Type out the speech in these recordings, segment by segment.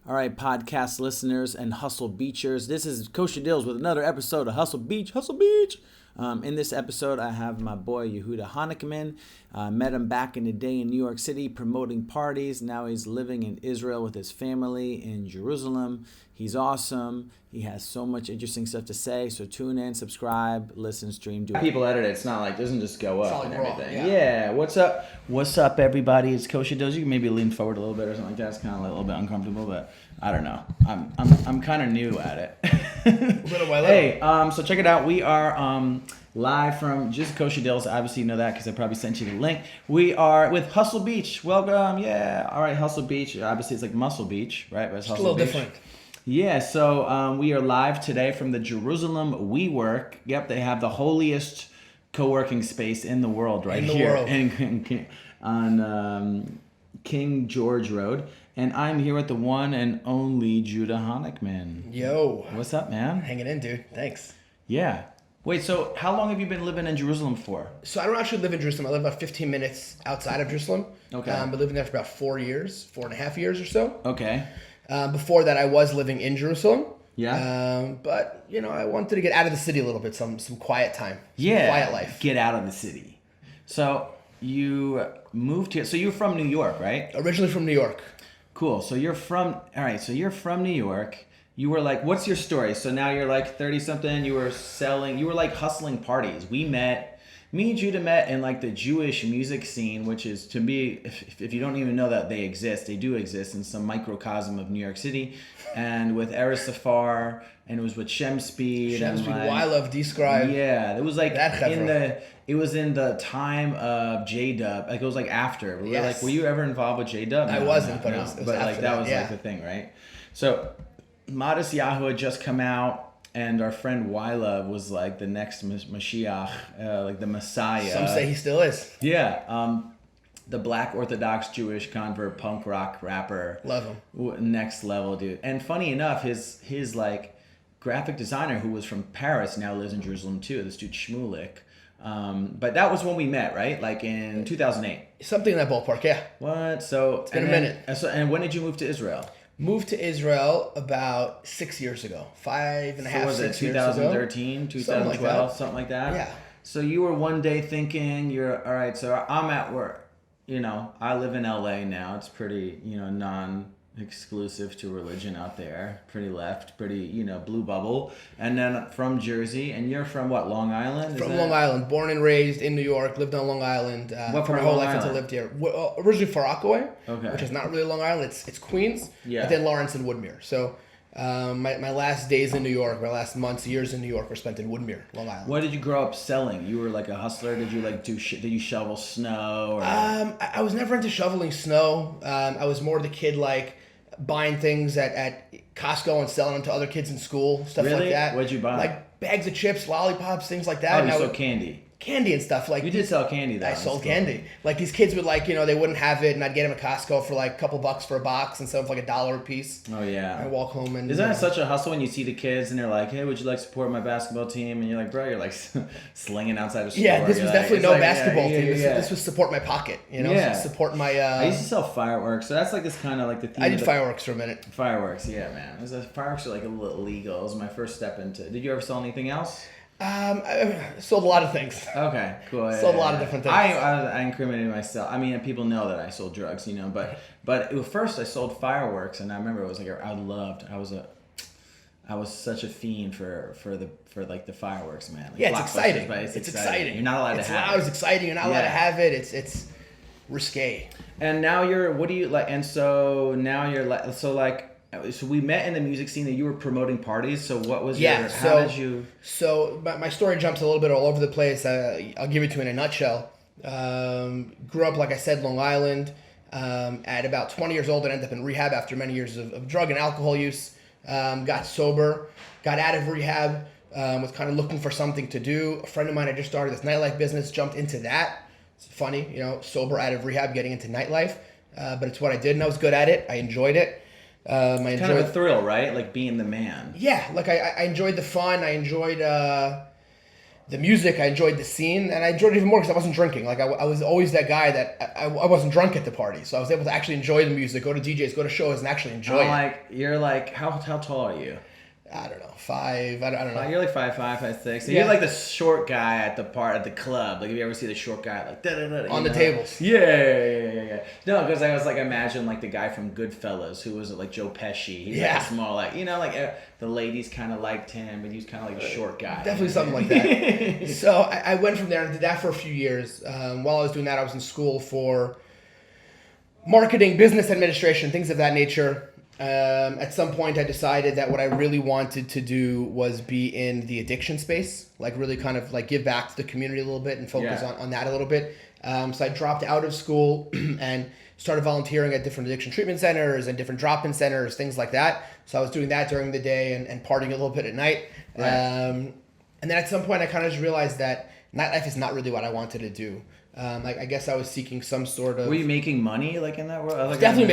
All right, podcast listeners and Hustle Beachers. This is Kosher Deals with another episode of Hustle Beach. In this episode, I have my boy Juda Honickman. Met him back in the day in New York City promoting parties. Now he's living in Israel with his family in Jerusalem. He's awesome. He has so much interesting stuff to say. So tune in, subscribe, listen, stream, do it. People edit it. It's not like it doesn't just go up and everything. Yeah. What's up? What's up, everybody? It's Kosher Deals. You can maybe lean forward a little bit or something like that. It's kind of a little bit uncomfortable, but I don't know. I'm kind of new at it. Hey, so check it out. We are live from just Kosher Deals. Obviously, you know that because I probably sent you the link. We are with Hustle Beach. Welcome. Yeah. All right, Hustle Beach. Obviously, it's like Muscle Beach, right? But it's Hustle a little Beach. Different. Yeah, so we are live today from the Jerusalem WeWork. Yep, they have the holiest co-working space in the world here on King George Road. And I'm here with the one and only Juda Honickman. Yo. What's up, man? Hanging in, dude. Thanks. Yeah. Wait, so how long have you been living in Jerusalem for? So I don't actually live in Jerusalem. I live about 15 minutes outside of Jerusalem. Okay. I've been living there for about 4.5 years or so. Okay. Before that, I was living in Jerusalem. Yeah. But, I wanted to get out of the city a little bit, some quiet time. Quiet life. Get out of the city. So you moved here. So you're from New York, right? Originally from New York. Cool. So you're from New York. You were like, what's your story? So now you're like 30-something. You were like hustling parties. Me and Judah met in like the Jewish music scene, which is, to me, if you don't even know that they exist, they do exist in some microcosm of New York City. And with Eris Safar, and it was with Shem Speed. Why Love Describe. Yeah, it was like that it was in the time of J-Dub. Like it was like after. Were you ever involved with J-Dub? I wasn't, but it was like that was like the thing, right? So Modest Yahoo had just come out. And our friend Wyla was like the next Mashiach, like the Messiah. Some say he still is. Yeah. The Black Orthodox Jewish convert punk rock rapper. Love him. Next level, dude. And funny enough, his like graphic designer who was from Paris now lives in Jerusalem too. This dude Shmulik. But that was when we met, right? Like in 2008. Something in that ballpark, yeah. What? So it's been a minute. And when did you move to Israel? Moved to Israel about 6 years ago. 5.5, 6 years ago. 2013, 2012, something like that? Yeah. So you were one day thinking, all right, so I'm at work. I live in LA now. It's pretty, non-exclusive to religion out there. Pretty left, pretty, blue bubble. And then from Jersey, and you're from what, Long Island? From Long Island. Born and raised in New York. Lived on Long Island for my whole life until I lived here. Originally from Rockaway, which is not really Long Island. It's Queens. Yeah. And then Lawrence and Woodmere. So my last days in New York, my last years in New York were spent in Woodmere, Long Island. What did you grow up selling? You were like a hustler? Did you like did you shovel snow? Or? I was never into shoveling snow. I was more the kid like buying things at Costco and selling them to other kids in school, stuff like that. What'd you buy? Like bags of chips, lollipops, things like that. Oh, you sold candy. Candy and stuff like. You did sell candy though. I sold candy. Like these kids would like, they wouldn't have it, and I'd get them at Costco for like a couple bucks for a box instead of like $1 a piece. Oh yeah. I walk home and. Isn't that such a hustle when you see the kids and they're like, "Hey, would you like to support my basketball team?" And you're like, "Bro, you're like slinging outside a store." Yeah, this was definitely no basketball team. Yeah. This was support my pocket. Support my. I used to sell fireworks, so that's like this kind of like the theme. I did fireworks for a minute. Fireworks, yeah, man. Fireworks are like a little illegal. It was my first step into. Did you ever sell anything else? I sold a lot of things. Okay, cool. Sold a lot of different things. I incriminated myself. I mean, people know that I sold drugs, but first I sold fireworks, and I remember it was like I was such a fiend for like the fireworks, man. Like it's exciting. But it's exciting. You're not allowed to have it. It's loud, it's exciting. You're not allowed to have it. It's risque. And now what do you like? And so now you're like, so we met in the music scene that you were promoting parties. So what was how did you? So my story jumps a little bit all over the place. I'll give it to you in a nutshell. Grew up, like I said, Long Island. At about 20 years old, I ended up in rehab after many years of drug and alcohol use. Got sober, got out of rehab, was kind of looking for something to do. A friend of mine had just started this nightlife business, jumped into that. It's funny, sober out of rehab, getting into nightlife. But it's what I did, and I was good at it. I enjoyed it. It's kind of a thrill, right? Like being the man. Yeah, like I enjoyed the fun. I enjoyed the music, I enjoyed the scene, and I enjoyed it even more because I wasn't drinking. Like I was always that guy that I wasn't drunk at the party, so I was able to actually enjoy the music, go to DJs, go to shows, and actually enjoy it. Like you're like how tall are you? I don't know, 5. I don't know. You're like 5'5", 5'6". So Yeah. you're like the short guy at the club. Like if you ever see the short guy like On the tables. Yeah. No, because I was like imagine like the guy from Goodfellas who was like Joe Pesci. He's like a small like like the ladies kind of liked him, but he was kind of like a short guy. Definitely something like that. So I went from there and did that for a few years. While I was doing that, I was in school for marketing, business administration, things of that nature. At some point, I decided that what I really wanted to do was be in the addiction space, like really kind of like give back to the community a little bit and focus on that a little bit. So I dropped out of school and started volunteering at different addiction treatment centers and different drop-in centers, things like that. So I was doing that during the day and partying a little bit at night. Right. And then at some point, I kind of just realized that nightlife is not really what I wanted to do. I guess I was seeking some sort of... Were you making money like in that world? I was definitely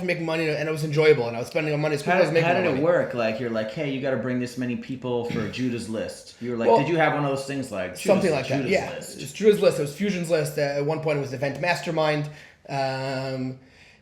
making money, and it was enjoyable, and I was spending the money. How did it work? Like you're like, hey, you got to bring this many people for Judas list. You were like, did you have one of those things like something like that? Judas Yeah, list. it's Judas list. It was Fusion's list. At one point, it was Event Mastermind.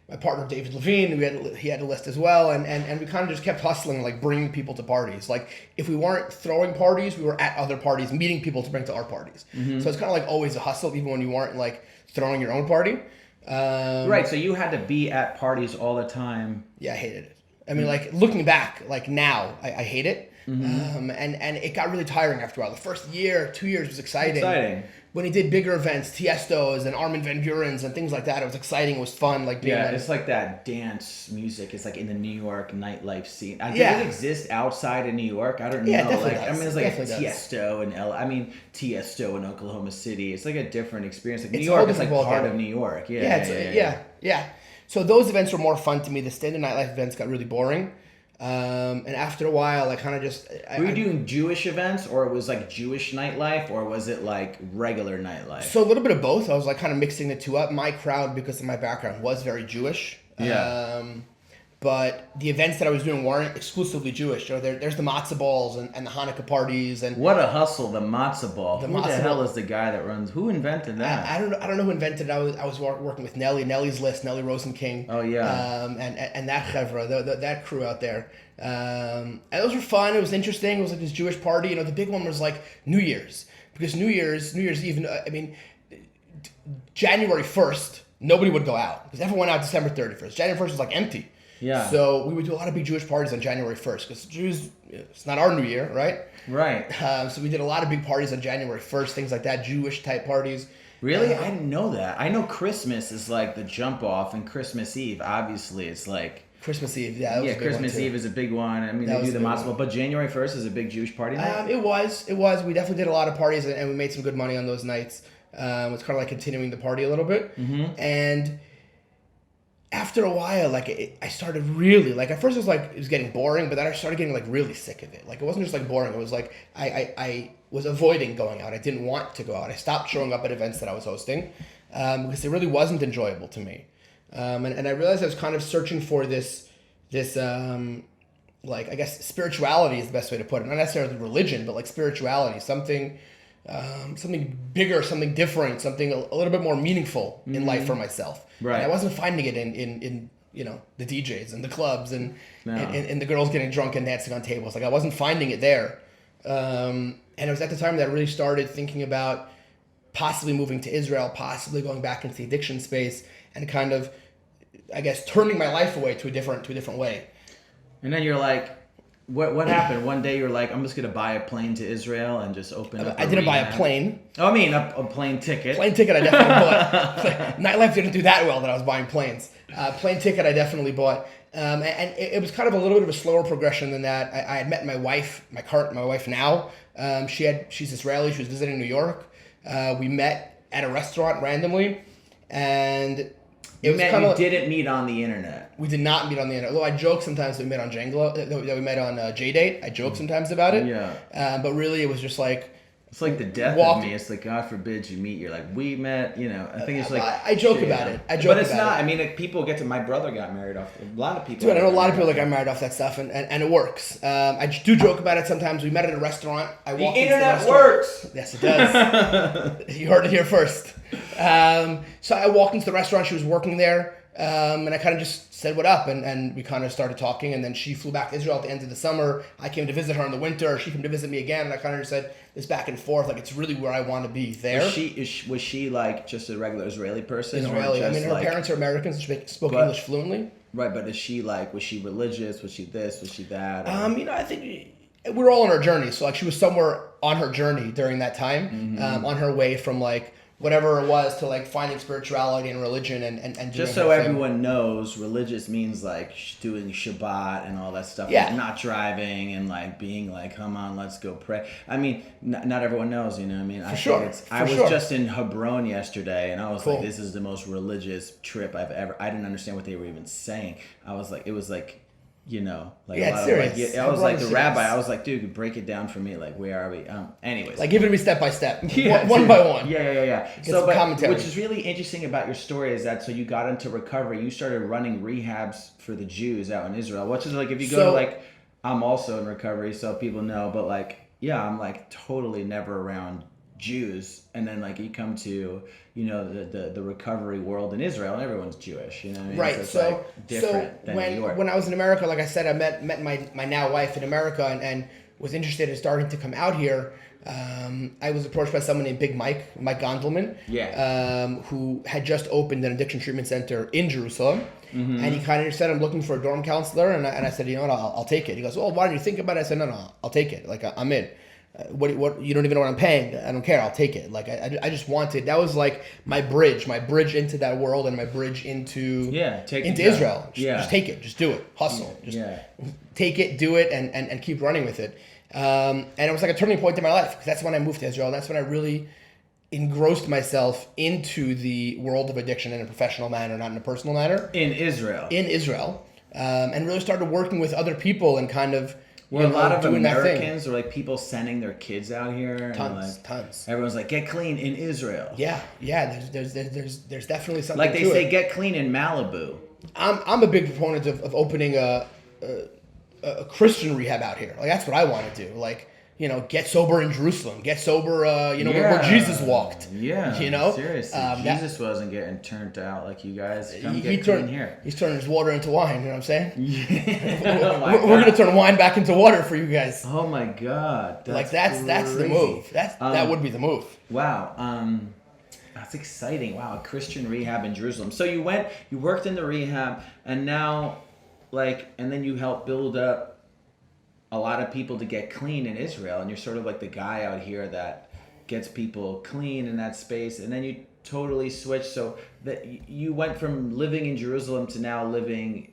My partner David Levine, he had a list as well, and we kind of just kept hustling, like bringing people to parties. Like if we weren't throwing parties, we were at other parties, meeting people to bring to our parties. Mm-hmm. So it's kind of like always a hustle, even when you weren't like throwing your own party. Right. So you had to be at parties all the time. Yeah, I hated it. I mean, like looking back, like now, I hate it. Mm-hmm. And it got really tiring after a while. The first year, 2 years was exciting. When he did bigger events, Tiestos and Armin van Buren's and things like that, it was exciting. It was fun. Like it's like that dance music. It's like in the New York nightlife scene. Does it exist outside of New York? I don't know. Definitely like does. I mean, it's like definitely Tiesto and Tiesto in Oklahoma City. It's like a different experience. Like New York is like part of New York. Yeah. So those events were more fun to me. The standard nightlife events got really boring. And after a while, I kind of just... Were you doing Jewish events, or it was like Jewish nightlife, or was it like regular nightlife? So a little bit of both. I was like kind of mixing the two up. My crowd, because of my background, was very Jewish. Yeah. But the events that I was doing weren't exclusively Jewish. So there's the matzah balls and the Hanukkah parties and what a hustle, the matzah ball. Who the hell ball. Is the guy that runs? Who invented that? I don't know who invented it. I was working with Nelly's List, Nelly Rosenking. Oh yeah. And that chevra, that crew out there. And those were fun. It was interesting. It was like this Jewish party. You know, the big one was like New Year's, because New Year's Eve. I mean, January 1st, nobody would go out because everyone went out December 31st. January 1st was like empty. Yeah. So we would do a lot of big Jewish parties on January 1st because Jews, it's not our New Year, right? Right. So we did a lot of big parties on January 1st, things like that, Jewish type parties. Really? I didn't know that. I know Christmas is like the jump off, and Christmas Eve, obviously, it's like... Christmas Eve, yeah. That was a big Christmas one too. Eve is a big one. I mean, they do the matzah ball, but January 1st is a big Jewish party night? It was. We definitely did a lot of parties, and we made some good money on those nights. It's kind of like continuing the party a little bit. Mm-hmm. And... after a while, I started really, at first it was getting boring, but then I started getting, really sick of it. It wasn't just, boring. It was, I was avoiding going out. I didn't want to go out. I stopped showing up at events that I was hosting because it really wasn't enjoyable to me. And I realized I was kind of searching for this I guess spirituality is the best way to put it. Not necessarily religion, but, spirituality. Something bigger, something different, something a little bit more meaningful in life for myself. Right. And I wasn't finding it in the DJs and the clubs and the girls getting drunk and dancing on tables. I wasn't finding it there. And it was at the time that I really started thinking about possibly moving to Israel, possibly going back into the addiction space, and kind of, I guess, turning my life away to a different way. And then you're like, what happened? One day you're like, I'm just going to buy a plane to Israel and just open up I didn't buy a plane. Oh, I mean, a plane ticket. Plane ticket I definitely bought. Nightlife didn't do that well that I was buying planes. Plane ticket I definitely bought. And it was kind of a little bit of a slower progression than that. I had met my wife, my wife now. She's Israeli. She was visiting New York. We met at a restaurant randomly. And... You didn't meet on the internet. We did not meet on the internet. Although I joke sometimes that we met on Janglo, that we met on J-Date. I joke sometimes about it. Yeah. But really, it was just It's like the death of me. It's like, God forbid you meet. You're like, we met, I think it's like... I joke about it. But it's not. I mean, people get to... My brother got married off... A lot of people... Dude, I know a lot of people that got married off that stuff, and it works. I do joke about it sometimes. We met at a restaurant. The internet works! Yes, it does. You heard it here first. So I walked into the restaurant. She was working there. And I kind of just said what up, and we kind of started talking, and then she flew back to Israel at the end of the summer. I came to visit her in the winter. She came to visit me again, and I kind of just said this back and forth, like it's really where I want to be there. Was she like just a regular Israeli person? Israeli. I mean, her parents are Americans. She spoke English fluently. Right, but was she religious? Was she this? Was she that? I think we're all on our journey. So like she was somewhere on her journey during that time, on her way from like whatever it was to like finding spirituality and religion and just so everyone knows, religious means like doing Shabbat and all that stuff. Yeah. Like not driving and like being like, come on, let's go pray. I mean, not everyone knows, I mean, I was just in Hebron yesterday, and I was like, this is the most religious trip I've ever. I didn't understand what they were even saying. I was like, it was like. It's serious. I was like the rabbi. I was like, dude, break it down for me. Like, where are we? Anyways, like, give it to me step by step, one by one. Yeah. So, which is really interesting about your story is that you got into recovery. You started running rehabs for the Jews out in Israel, which is like if you go to like, I'm also in recovery, so people know. But like, I'm like totally never around Jews, and then like you come to the recovery world in Israel, and everyone's Jewish, Right. So, like different than New York. When I was in America, like I said, I met my now wife in America, and was interested in starting to come out here. I was approached by someone named Big Mike Gondelman, who had just opened an addiction treatment center in Jerusalem. And he kind of said, I'm looking for a dorm counselor, and I said, you know what, I'll take it. He goes, well, why don't you think about it? I said, no, I'll take it. Like, I'm in. What you don't even know what I'm paying. I don't care. I'll take it. Like I just wanted. That was like my bridge into that world, and my bridge into Israel. Just take it. Just do it. Hustle. Just take it, do it, and keep running with it. And it was like a turning point in my life, because that's when I moved to Israel. That's when I really engrossed myself into the world of addiction in a professional manner, not in a personal manner. In Israel, and really started working with other people and kind of. Were a lot of Americans or like people sending their kids out here? Tons. Everyone's like, get clean in Israel. Yeah. There's definitely something. Like they say, get clean in Malibu. I'm a big proponent of opening a Christian rehab out here. Like that's what I want to do. Like get sober in Jerusalem. Get sober. Where Jesus walked. Yeah. Seriously, Jesus wasn't getting turned out like you guys. Come get clean here. He's turning his water into wine. You know what I'm saying? Yeah. We're gonna turn wine back into water for you guys. Oh my God. That's the move. That would be the move. Wow. That's exciting. Wow. A Christian rehab in Jerusalem. So you worked in the rehab, and now, and then you helped build up a lot of people to get clean in Israel, and you're sort of like the guy out here that gets people clean in that space, and then you totally switched, so that you went from living in Jerusalem to now living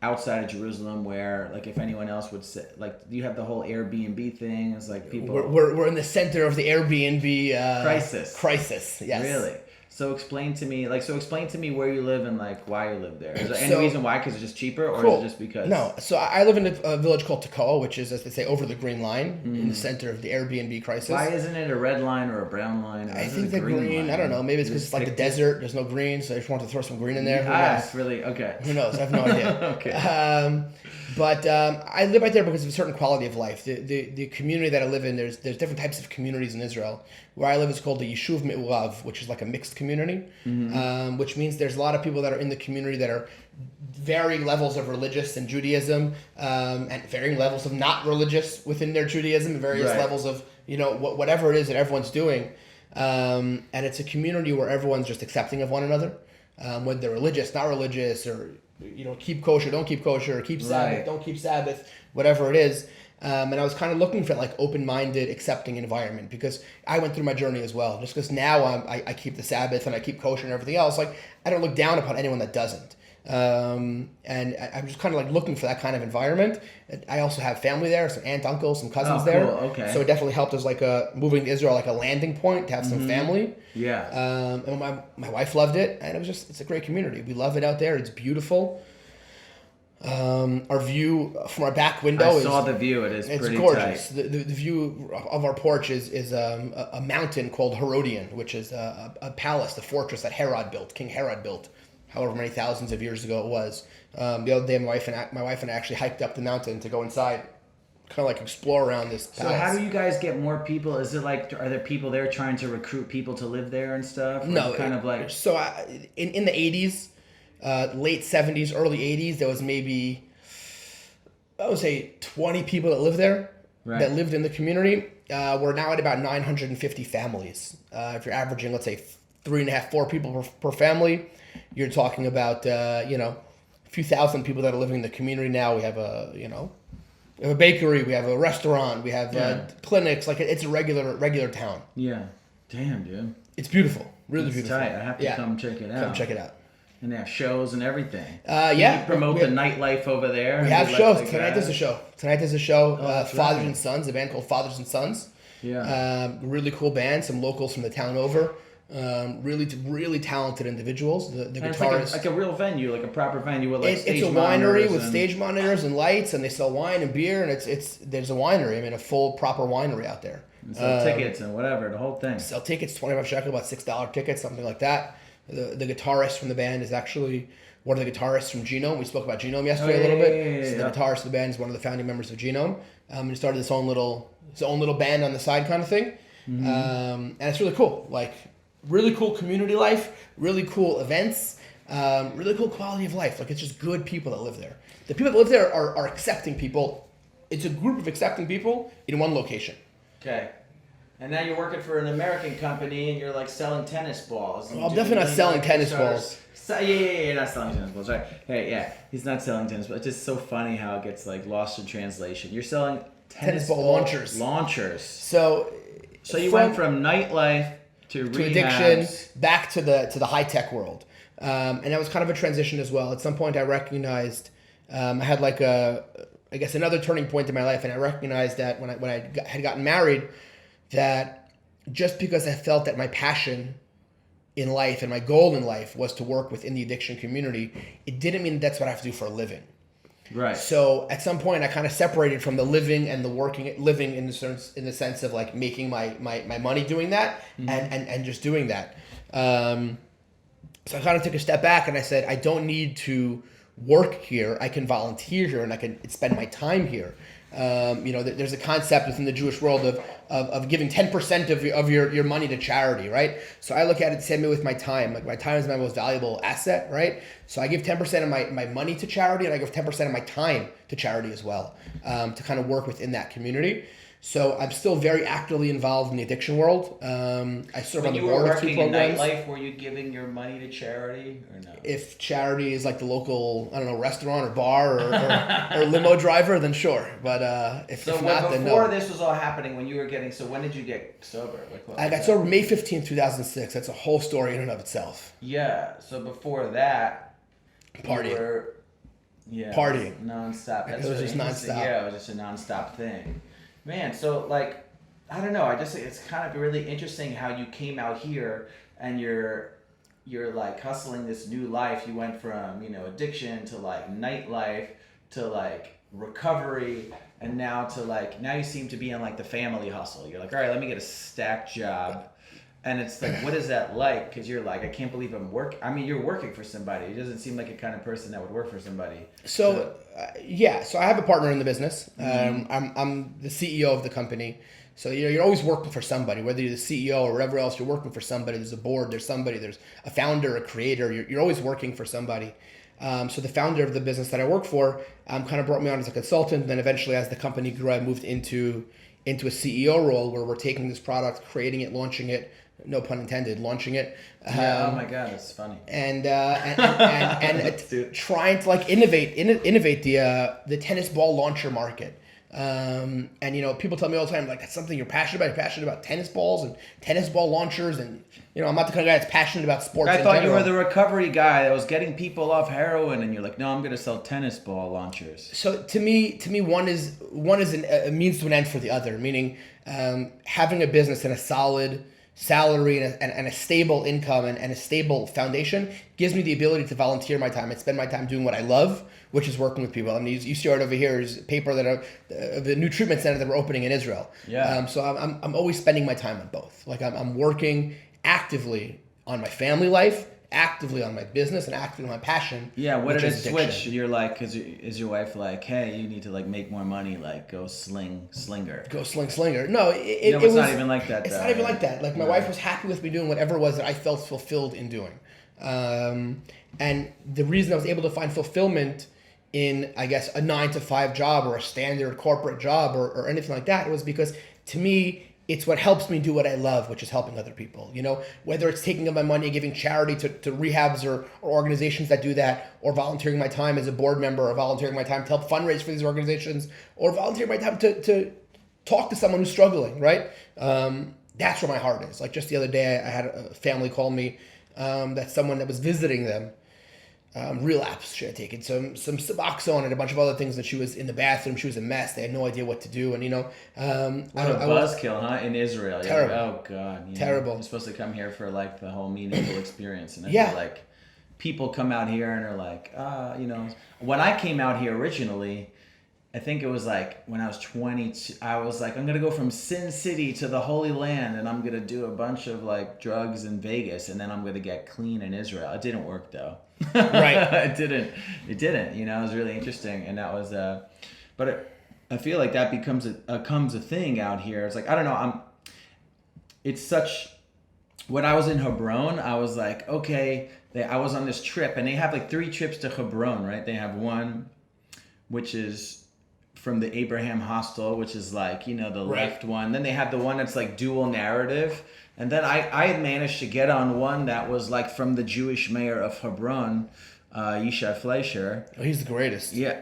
outside of Jerusalem, where like if anyone else would say, like you have the whole Airbnb thing. It's like people we're in the center of the Airbnb crisis. Yes. Really? So explain to me where you live and like why you live there. Is there any reason why? Because it's just cheaper, or is it just because? No. So I live in a village called Tekoa, which is, as they say, over the green line, in the center of the Airbnb crisis. Why isn't it a red line or a brown line? I think the green. I don't know. Maybe it's because it's like the desert. There's no green, so I just wanted to throw some green in there. It's really okay. Who knows? I have no idea. Okay. But I live right there because of a certain quality of life. The community that I live in, there's different types of communities in Israel. Where I live is called the Yishuv Me'ulav, which is like a mixed community, which means there's a lot of people that are in the community that are varying levels of religious in Judaism, and varying levels of not religious within their Judaism, and various levels of whatever it is that everyone's doing. And it's a community where everyone's just accepting of one another, whether they're religious, not religious, or keep kosher, don't keep kosher, or keep Sabbath, don't keep Sabbath, whatever it is. And I was kind of looking for that open-minded, accepting environment, because I went through my journey as well. Just because now I keep the Sabbath and I keep kosher and everything else, I don't look down upon anyone that doesn't. And I'm just kind of looking for that kind of environment. I also have family there, some aunt, uncles, some cousins there. Cool. Okay. So it definitely helped as moving to Israel, a landing point to have some family. Yeah. And my wife loved it, and it's a great community. We love it out there. It's beautiful. Our view from our back window I saw the view. It is it's pretty gorgeous. tight. The view of our porch is a mountain called Herodian, which is a palace, the fortress that King Herod built, however many thousands of years ago it was. The other day, my wife and I actually hiked up the mountain to go inside, kind of like explore around this palace. So how do you guys get more people? Is it like, are there people there trying to recruit people to live there and stuff? Or No, kind of like. So in the 80s, late 70s, early 80s, there was maybe, I would say, 20 people that lived there, that lived in the community. We're now at about 950 families. If you're averaging, let's say, 3.5, 4 people per family, you're talking about, a few thousand people that are living in the community now. We have we have a bakery, we have a restaurant, we have clinics. Like, it's a regular town. Yeah. Damn, dude. It's beautiful. Really It's beautiful. tight. I have to come check it out. Come check it out. And they have shows and everything. Yeah. You promote the nightlife over there. We have shows. Tonight there's a show. Oh, Fathers and Sons, a band called Fathers and Sons. Yeah. Really cool band. Some locals from the town over. Really talented individuals. The guitarist. It's like a real venue, like a proper venue with like stage it's a winery with stage monitors and lights, and they sell wine and beer, and there's a winery. I mean, a full proper winery out there. And sell tickets and whatever, the whole thing. Sell tickets, 25 shekel, about $6 tickets, something like that. The guitarist from the band is actually one of the guitarists from Genome. We spoke about Genome yesterday a little bit. So the guitarist of the band is one of the founding members of Genome. He started his own little band on the side kind of thing. Mm-hmm. And it's really cool. Like, really cool community life, really cool events, really cool quality of life. Like, it's just good people that live there. The people that live there are accepting people. It's a group of accepting people in one location. Okay. And now you're working for an American company and you're like selling tennis balls. Well, I'm definitely not selling tennis balls. You're not selling tennis balls, right? Hey, yeah, he's not selling tennis balls. It's just so funny how it gets like lost in translation. You're selling tennis ball launchers. So you went from nightlife to addiction, back to the high tech world, and that was kind of a transition as well. At some point, I recognized I had like another turning point in my life, and I recognized that when I had gotten married, that just because I felt that my passion in life and my goal in life was to work within the addiction community, it didn't mean that's what I have to do for a living. Right. So at some point, I kind of separated from the living and the living in the sense of like making my money doing that, mm-hmm. and just doing that. So I kind of took a step back and I said, I don't need to work here. I can volunteer here and I can spend my time here. There's a concept within the Jewish world of giving 10% of your money to charity, right? So I look at it the same way with my time. Like, my time is my most valuable asset, right? So I give 10% of my money to charity, and I give 10% of my time to charity as well, to kind of work within that community. So I'm still very actively involved in the addiction world. I serve on the board of 2 programs. When you were working in nightlife, were you giving your money to charity or no? If charity is like the local, restaurant or bar or limo driver, then sure. But if not, then no. Before this was all happening, when did you get sober? I got sober May 15th, 2006. That's a whole story in and of itself. Yeah. So before that, partying. Partying. Nonstop. It was just nonstop. Yeah, it was just a nonstop thing. Man, so like, I don't know. It's kind of really interesting how you came out here and you're like hustling this new life. You went from addiction to like nightlife to like recovery, and now you seem to be in like the family hustle. You're like, all right, let me get a stack job, and it's like, what is that like? Because you're like, I can't believe you're working for somebody. It doesn't seem like a kind of person that would work for somebody. So I have a partner in the business. I'm the CEO of the company. So you're always working for somebody, whether you're the CEO or whatever else. You're working for somebody. There's a board. There's somebody. There's a founder, a creator. You're always working for somebody. So the founder of the business that I work for kind of brought me on as a consultant. Then eventually, as the company grew, I moved into a CEO role where we're taking this product, creating it, launching it. No pun intended, launching it. Oh my God, it's funny. And trying to like innovate the tennis ball launcher market. People tell me all the time, like, that's something you're passionate about. You're passionate about tennis balls and tennis ball launchers, and I'm not the kind of guy that's passionate about sports. I thought you were the recovery guy that was getting people off heroin, and you're like, no, I'm going to sell tennis ball launchers. So to me, one is a means to an end for the other. Meaning, having a business and a solid salary and a stable income and a stable foundation gives me the ability to volunteer my time and spend my time doing what I love, which is working with people. I mean, you see right over here is a paper the new treatment center that we're opening in Israel. Yeah. So I'm always spending my time on both. Like I'm working actively on my family life, actively on my business, and actively on my passion. Yeah, what did it switch? You're like, is your wife like, hey, you need to like make more money, like go slinger. Go slinger. No, it's was not even like that. It's not even like that. Like my wife was happy with me doing whatever it was that I felt fulfilled in doing. And the reason I was able to find fulfillment in, I guess, a 9-to-5 job or a standard corporate job or anything like that was because to me, it's what helps me do what I love, which is helping other people. You know, whether it's taking up my money, giving charity to rehabs or organizations that do that, or volunteering my time as a board member, or volunteering my time to help fundraise for these organizations, or volunteering my time to talk to someone who's struggling, right? That's where my heart is. Like just the other day, I had a family call me that someone that was visiting them relapsed. She had taken some Suboxone and a bunch of other things, and she was in the bathroom. She was a mess. They had no idea what to do, and what a buzzkill, huh? In Israel, terrible. Like, oh God, terrible. You're supposed to come here for like the whole meaningful experience, and I feel like people come out here and are like, when I came out here originally, I think it was like when I was 22, I was like, I'm going to go from Sin City to the Holy Land, and I'm going to do a bunch of like drugs in Vegas, and then I'm going to get clean in Israel. It didn't work though. Right. It didn't, it was really interesting. And that was, I feel like that becomes a thing out here. It's like, I don't know. When I was in Hebron, I was like, okay, I was on this trip, and they have like 3 trips to Hebron, right? They have one, which is from the Abraham Hostel, which is like, the left one. Then they have the one that's like dual narrative. And then I had managed to get on one that was like from the Jewish mayor of Hebron, Yishai Fleischer. Oh, he's the greatest. Yeah.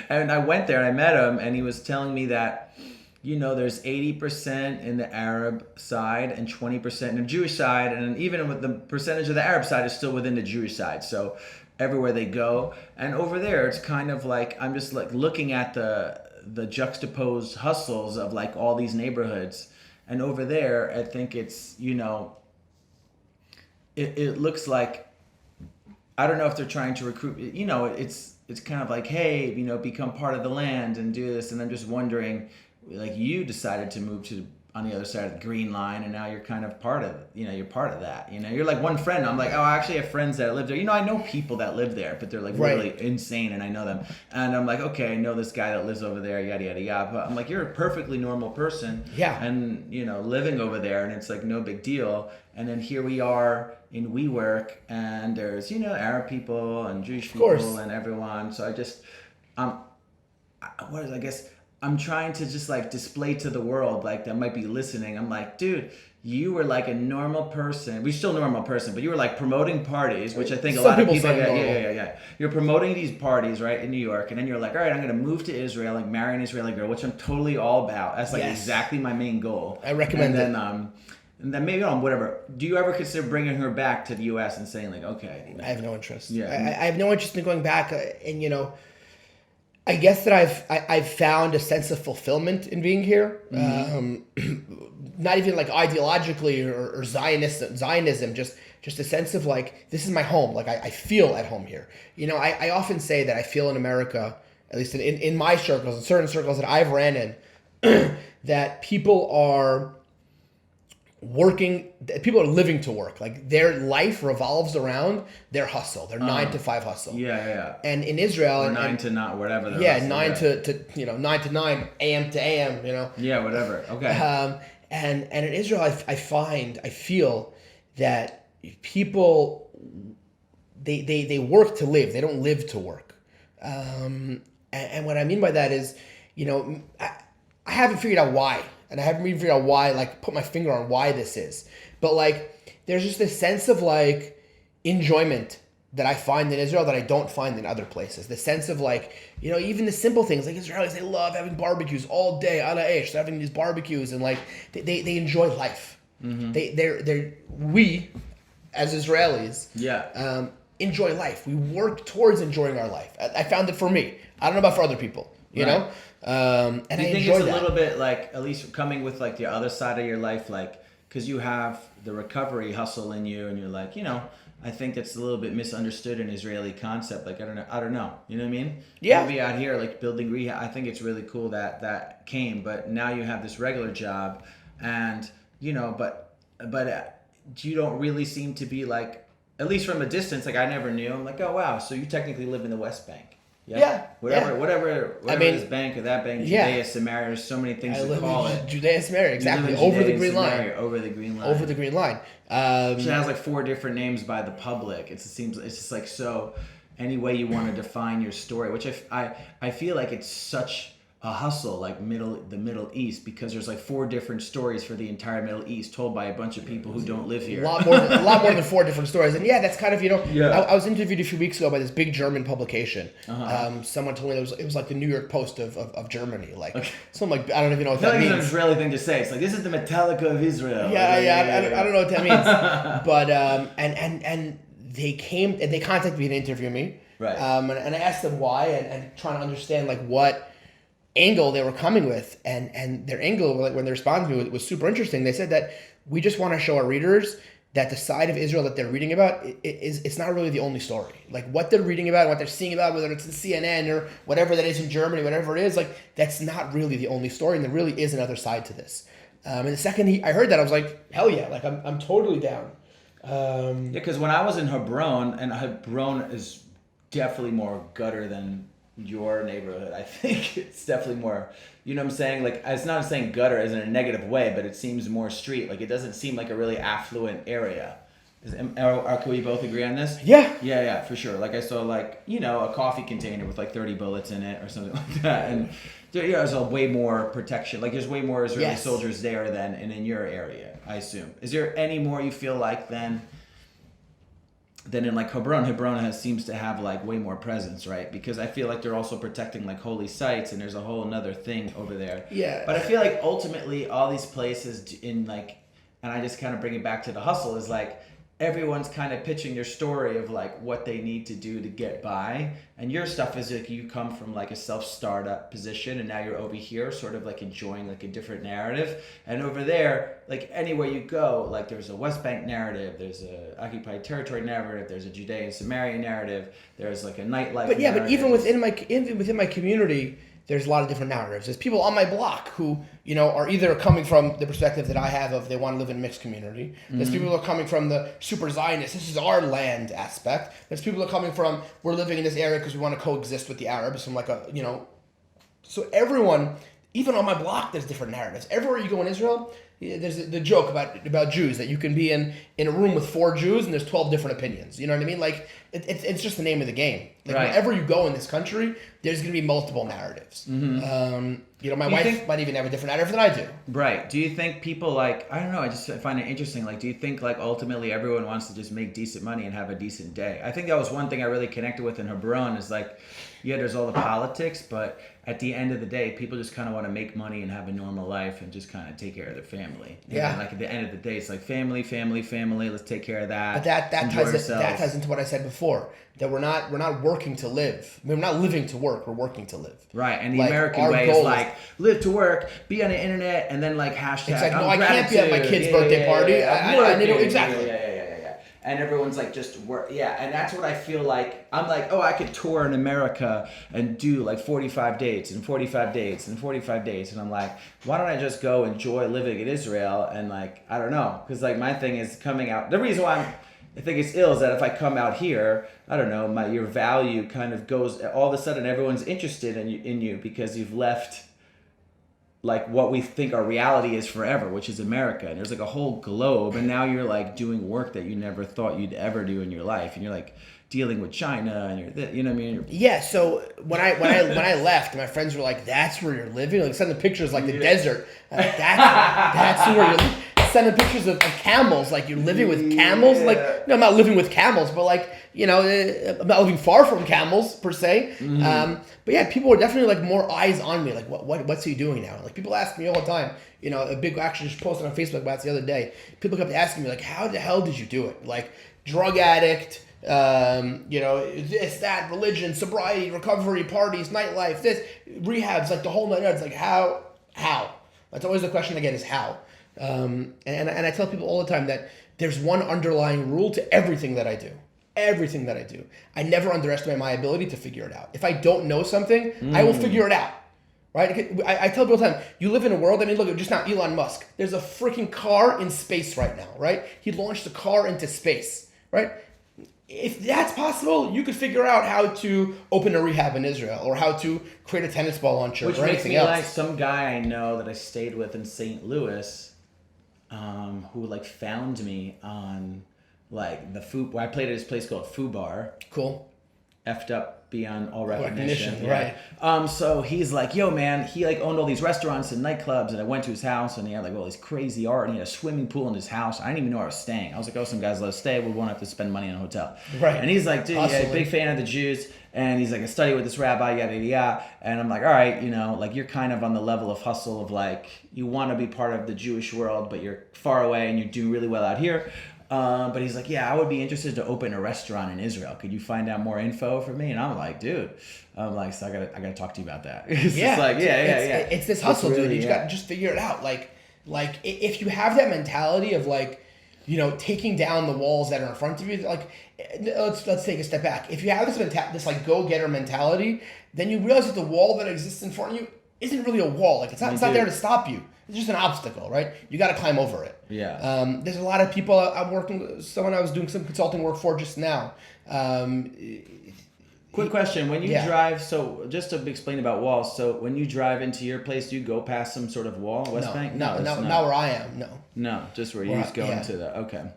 And I went there and I met him, and he was telling me that, there's 80% in the Arab side and 20% in the Jewish side. And even with the percentage of the Arab side is still within the Jewish side. So everywhere they go. And over there, it's kind of like, I'm just like looking at the juxtaposed hustles of like all these neighborhoods. And over there, I think it's, it looks like, I don't know if they're trying to recruit, it's kind of like, hey, become part of the land and do this. And I'm just wondering, like, you decided to move on the other side of the green line, and now you're kind of part of, you're part of that. You're like one friend. I'm like, oh, I actually have friends that live there. I know people that live there, but they're like really insane, and I know them. And I'm like, okay, I know this guy that lives over there, yada yada yada. But I'm like, you're a perfectly normal person. Yeah. And living over there, and it's like no big deal. And then here we are in WeWork, and there's Arab people and Jewish people and everyone. So I just, I guess. I'm trying to just like display to the world, like that might be listening. I'm like, dude, you were like a normal person. We're still a normal person, but you were like promoting parties, which I think a lot of people. Yeah. You're promoting these parties, right, in New York, and then you're like, all right, I'm gonna move to Israel, like marry an Israeli girl, which I'm totally all about. That's like exactly my main goal. I recommend it. And then maybe on whatever. Do you ever consider bringing her back to the U.S. and saying like, okay? I have no interest. Yeah. I have no interest in going back, and I guess that I've found a sense of fulfillment in being here. Not even like ideologically or Zionism, just a sense of like, this is my home. Like I feel at home here. I often say that I feel in America, at least in my circles, in certain circles that I've ran in, that people are living to work. Like their life revolves around their hustle, their 9-to-5 hustle. Yeah. And in Israel, or 9 to not whatever. 9 to 9 a.m. to a.m. Yeah, whatever. Okay. And in Israel, I feel that people they work to live. They don't live to work. And what I mean by that is, I haven't figured out why. And I haven't even figured out why, like, put my finger on why this is. But, like, there's just this sense of, like, enjoyment that I find in Israel that I don't find in other places. The sense of, like, even the simple things. Like, Israelis, they love having barbecues all day, ala esh. They're having these barbecues, and, like, they enjoy life. Mm-hmm. We, as Israelis, enjoy life. We work towards enjoying our life. I found it for me. I don't know about for other people, you know? And do you think it's a little bit like, at least coming with like the other side of your life, like because you have the recovery hustle in you, and you're like, I think that's a little bit misunderstood in Israeli concept. Like, I don't know. You know what I mean? Yeah. Maybe out here, like building rehab, I think it's really cool that came, but now you have this regular job, and but you don't really seem to be like, at least from a distance, like I never knew. I'm like, oh wow, so you technically live in the West Bank. Yeah. Whatever this bank or that bank, Judea, Samaria, there's so many things to call it. Judea, Samaria, exactly. Over the green line. Over the green line. Over the green line. She has like 4 different names by the public. It's just like, so any way you want to define your story, which I feel like it's such a hustle, like the Middle East, because there's like 4 different stories for the entire Middle East told by a bunch of people who don't live here. A lot more than 4 different stories. And yeah, that's kind of, I was interviewed a few weeks ago by this big German publication. Someone told me it was like the New York Post of Germany. Like, so I'm like, I don't even know what that means. It's an Israeli thing to say. It's like, this is the Metallica of Israel. I don't know what that means. But, and they came and they contacted me to interview me. Right. And I asked them why and trying to understand like what angle they were coming with, and their angle, like when they responded to me, was super interesting. They said that we just want to show our readers that the side of Israel that they're reading about it's not really the only story. Like what they're reading about, what they're seeing about, whether it's in CNN or whatever that is in Germany, whatever it is, like that's not really the only story, and there really is another side to this. And the second I heard that, I was like, hell yeah, like I'm totally down. Because when I was in Hebron, and Hebron is definitely more gutter than your neighborhood. I think it's definitely more, you know what I'm saying? Like, it's not saying gutter as in a negative way, but it seems more street. Like, it doesn't seem like a really affluent area. Can we both agree on this? Yeah. Yeah, for sure. Like, I saw, like, a coffee container with, like, 30 bullets in it or something like that. And there's a way more protection. Like, there's way more Israeli soldiers there than in your area, I assume. Is there any more you feel like than in like Hebron? Hebron seems to have like way more presence, right? Because I feel like they're also protecting like holy sites, and there's a whole another thing over there. Yeah. But I feel like ultimately all these places in like, and I just kind of bring it back to the hustle, is like everyone's kind of pitching their story of like what they need to do to get by. And your stuff is like you come from like a self-startup position, and now you're over here sort of like enjoying like a different narrative. And over there, like anywhere you go, like there's a West Bank narrative, there's a occupied territory narrative, there's a Judea and Samaria narrative, there's like a nightlife But yeah, narrative. but even within my community, there's a lot of different narratives. There's people on my block who, are either coming from the perspective that I have of they want to live in a mixed community. There's people who are coming from the super Zionist, this is our land aspect. There's people who are coming from, we're living in this area because we want to coexist with the Arabs from like so everyone, even on my block, there's different narratives. Everywhere you go in Israel, there's the joke about Jews, that you can be in a room with 4 Jews and there's 12 different opinions. You know what I mean? Like, it's just the name of the game. Like, right. Wherever you go in this country, there's going to be multiple narratives. Mm-hmm. My wife might even have a different narrative than I do. Right. Do you think people like, I don't know, I just find it interesting. Like, do you think like ultimately everyone wants to just make decent money and have a decent day? I think that was one thing I really connected with in Hebron is like, yeah, there's all the politics, but at the end of the day, people just kind of want to make money and have a normal life and just kind of take care of their family. Yeah. Like at the end of the day, it's like family. Let's take care of that. But that ties into what I said before, that we're not working to live. I mean, we're not living to work. We're working to live. Right. And the American way is like live to work, be on the internet, and then like hashtag. It's like, no, I can't be at my kid's birthday party. I need to, exactly. Yeah. And everyone's like just work. Yeah. And that's what I feel like. I'm like, oh, I could tour in America and do like 45 dates and 45 dates and 45 dates. And I'm like, why don't I just go enjoy living in Israel? And like, I don't know. Because like my thing is coming out. The reason why I think it's ill is that if I come out here, I don't know, your value kind of goes, all of a sudden everyone's interested in you because you've left like what we think our reality is forever, which is America. And there's like a whole globe, and now you're like doing work that you never thought you'd ever do in your life, and you're like dealing with China, and you know what I mean? Yeah. So when I left, my friends were like, "That's where you're living." Like sending pictures like the desert. That's where you're living. Sending pictures of camels, like you're living with camels. Like, no, I'm not living with camels, but like, I'm not living far from camels per se. But yeah, people were definitely like more eyes on me. Like, what's he doing now? Like, people ask me all the time. A big actually just posted on Facebook about it the other day. People kept asking me like, how the hell did you do it? Like, drug addict, this, that, religion, sobriety, recovery, parties, nightlife, this, rehabs, like the whole night. It's like, how? That's always the question I get is how. And I tell people all the time that there's one underlying rule to everything that I do. Everything that I do. I never underestimate my ability to figure it out. If I don't know something, I will figure it out. Right? I tell people all the time, you live in a world, I mean, look at just now Elon Musk. There's a freaking car in space right now, right? He launched a car into space, right? If that's possible, you could figure out how to open a rehab in Israel or how to create a tennis ball launcher Which or makes anything me else. like some guy I know that I stayed with in St. Louis, who like found me on like the food. Well, I played at this place called Foo Bar. Cool. Effed up beyond all recognition. Right. So he's like, yo, man, he like owned all these restaurants and nightclubs, and I went to his house, and he had like all these crazy art, and he had a swimming pool in his house. I didn't even know where I was staying. I was like, oh, some guys let us stay. We won't have to spend money on a hotel. Right. And he's like, dude, yeah, big fan of the Jews. And he's like, I study with this rabbi, yada, yada, yada. And I'm like, all right, you know, like you're kind of on the level of hustle of like, you want to be part of the Jewish world, but you're far away and you do really well out here. But he's like, yeah, I would be interested to open a restaurant in Israel. Could you find out more info for me? And I'm like, dude, so I gotta talk to you about that. It's yeah, like, it's this hustle, really, dude. You got to just figure it out. Like if you have that mentality of like, you know, taking down the walls that are in front of you, like let's take a step back. If you have this like go-getter mentality, then you realize that the wall that exists in front of you isn't really a wall. Like it's not there to stop you. It's just an obstacle, right? You got to climb over it. Yeah. There's a lot of people I'm working with, someone I was doing some consulting work for just now. Quick question. When you drive, so just to explain about walls, so when you drive into your place, do you go past some sort of wall, West Bank? No, not where I am, no. No, just where you just go into the, okay.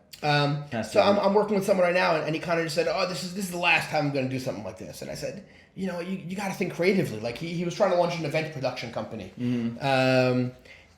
So I'm working with someone right now, and he kind of just said, oh, this is the last time I'm going to do something like this. And I said, you know, you got to think creatively. Like he was trying to launch an event production company. Mm-hmm.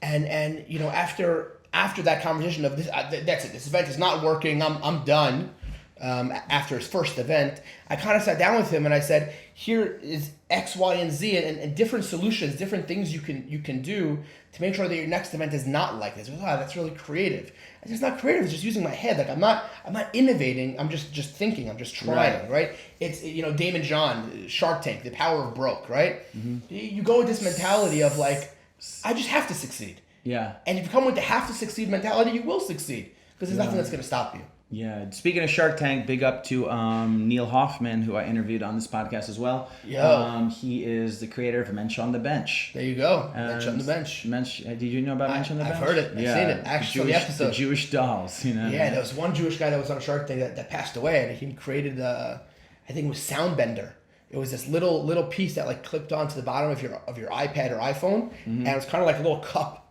And you know, after that conversation of this, that's it. This event is not working. I'm done. After his first event, I kind of sat down with him and I said, here is X, Y, and Z, and different solutions, different things you can do to make sure that your next event is not like this. Wow, that's really creative. It's just not creative. It's just using my head. Like I'm not innovating. I'm just thinking. I'm just trying. Right? It's, you know, Damon John, Shark Tank, The Power of Broke. Right? Mm-hmm. You go with this mentality of like, I just have to succeed. Yeah. And if you come with the have to succeed mentality, you will succeed because there's nothing that's going to stop you. Yeah. Speaking of Shark Tank, big up to Neil Hoffman, who I interviewed on this podcast as well. Yeah. He is the creator of Mensch on the Bench. There you go. Mensch on the Bench. Did you know about Mensch on the Bench? I've heard it. I've seen it. Actually, the episode. The Jewish dolls, you know. Yeah, there was one Jewish guy that was on Shark Tank that passed away, and he created I think it was Soundbender. It was this little piece that like clipped onto the bottom of your iPad or iPhone, mm-hmm. and it was kind of like a little cup,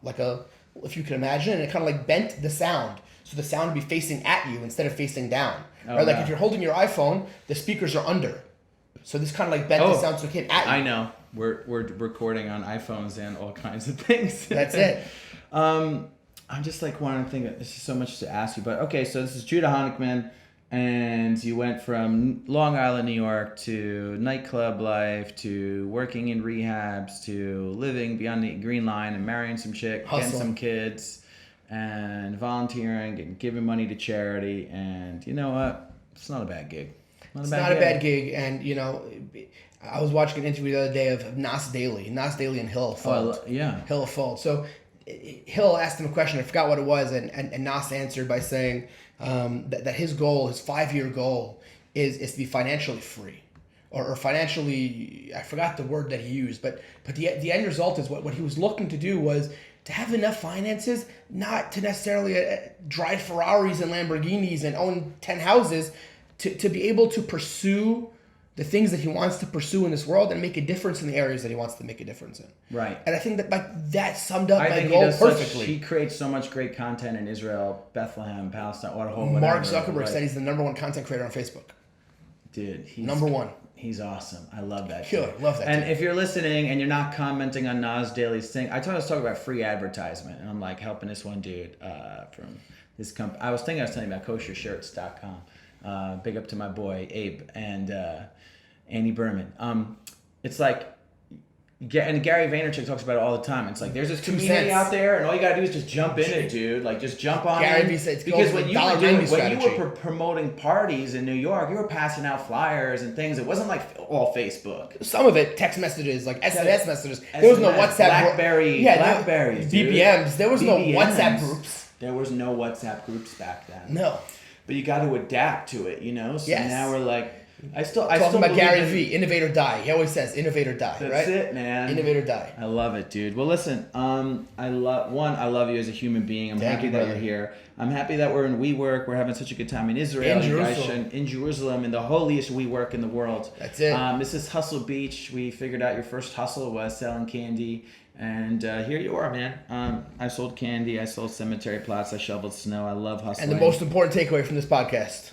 if you can imagine, and it kind of like bent the sound. So the sound would be facing at you instead of facing down. Oh, right? Like if you're holding your iPhone, the speakers are under. So this kind of like bent the sound so it came at you. I know. We're recording on iPhones and all kinds of things. That's it. I'm just like wanting to think, there's so much to ask you. But okay, so this is Judah Honickman, and you went from Long Island, New York to nightclub life to working in rehabs to living beyond the green line and marrying some chick, getting some kids, and volunteering and giving money to charity. And you know what? It's not a bad gig. It's not a bad gig. And you know, I was watching an interview the other day of Nas Daily and Hill Fold. Hill Fold. So Hill asked him a question. I forgot what it was, and Nas answered by saying that his goal, his 5-year goal, is to be financially free, or financially. I forgot the word that he used, but the end result is what he was looking to do was to have enough finances, not to necessarily drive Ferraris and Lamborghinis and own 10 houses, to be able to pursue the things that he wants to pursue in this world and make a difference in the areas that he wants to make a difference in. Right. And I think that summed up my goal perfectly. He creates so much great content in Israel, Bethlehem, Palestine, whatever. Mark Zuckerberg said he's the number 1 content creator on Facebook. Dude, he's number 1. He's awesome. I love that. Killer. Love that. And if you're listening and you're not commenting on Nas Daily's thing, I was talking about free advertisement, and I'm like helping this one dude from this company. I was telling you about koshershirts.com. Big up to my boy Abe and Andy Berman. It's like and Gary Vaynerchuk talks about it all the time. It's like there's this 2 community cents. out there, and all you gotta do is just jump in it, dude. Like just jump on Gary in. Vee said it's Because called when the you were doing, when you strategy. were promoting parties in New York, you were passing out flyers and things. It wasn't like all Facebook. Some of it, text messages, like SMS messages. There was no SMS, WhatsApp. Blackberries, dude. BBMs. There was no BBMs. WhatsApp groups. There was no WhatsApp groups back then. No. But you got to adapt to it, you know. So Yes. now we're like, I still Talking about believe Gary in- Vee, innovate or die. He always says, innovate or die, That's right? it, man. Innovate or die. I love it, dude. Well, listen, I love you as a human being. I'm Thank happy you, that brother. you're here. I'm happy that we're in WeWork. We're having such a good time in Israel. In You guys Jerusalem. should- in Jerusalem, in the holiest WeWork in the world. That's it. This is Hustle Beach. We figured out your first hustle was selling candy. And here you are, man. I sold candy. I sold cemetery plots. I shoveled snow. I love hustling. And the most important takeaway from this podcast: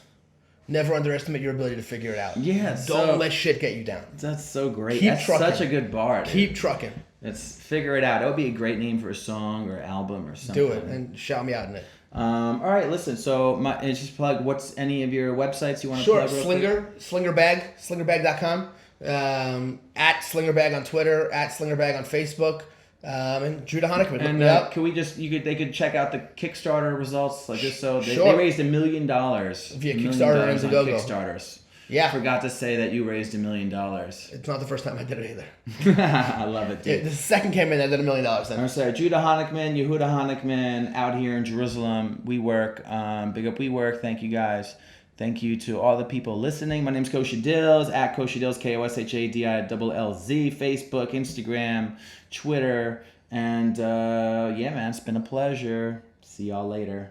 never underestimate your ability to figure it out. Yeah, Don't so- let shit get you down. That's so great. Keep That's trucking. such a good bar. Dude. Keep trucking. Let's figure it out. It would be a great name for a song or album or something. Do it and shout me out in it. All right, listen. So and just plug. What's any of your websites you want to Sure. plug? Real quick? Slingerbag.com. At Slingerbag on Twitter. At Slingerbag on Facebook. And Juda Honickman. Look And me up. can we just they could check out the Kickstarter results like just so they Sure. raised $1 million Via $1 million Kickstarter and on Indiegogo. Kickstarters. Yeah. I forgot to say that you raised $1 million. It's not the first time I did it either. I love it, dude. The second came in, I did $1 million then. I'm sorry, Judah Honickman, Yehuda Honickman, out here in Jerusalem. We work. Big up We Work. Thank you guys. Thank you to all the people listening. My name's Kosha Dills, at Kosha Dills, KOSHADILLZ, Facebook, Instagram, Twitter. And yeah, man, it's been a pleasure. See y'all later.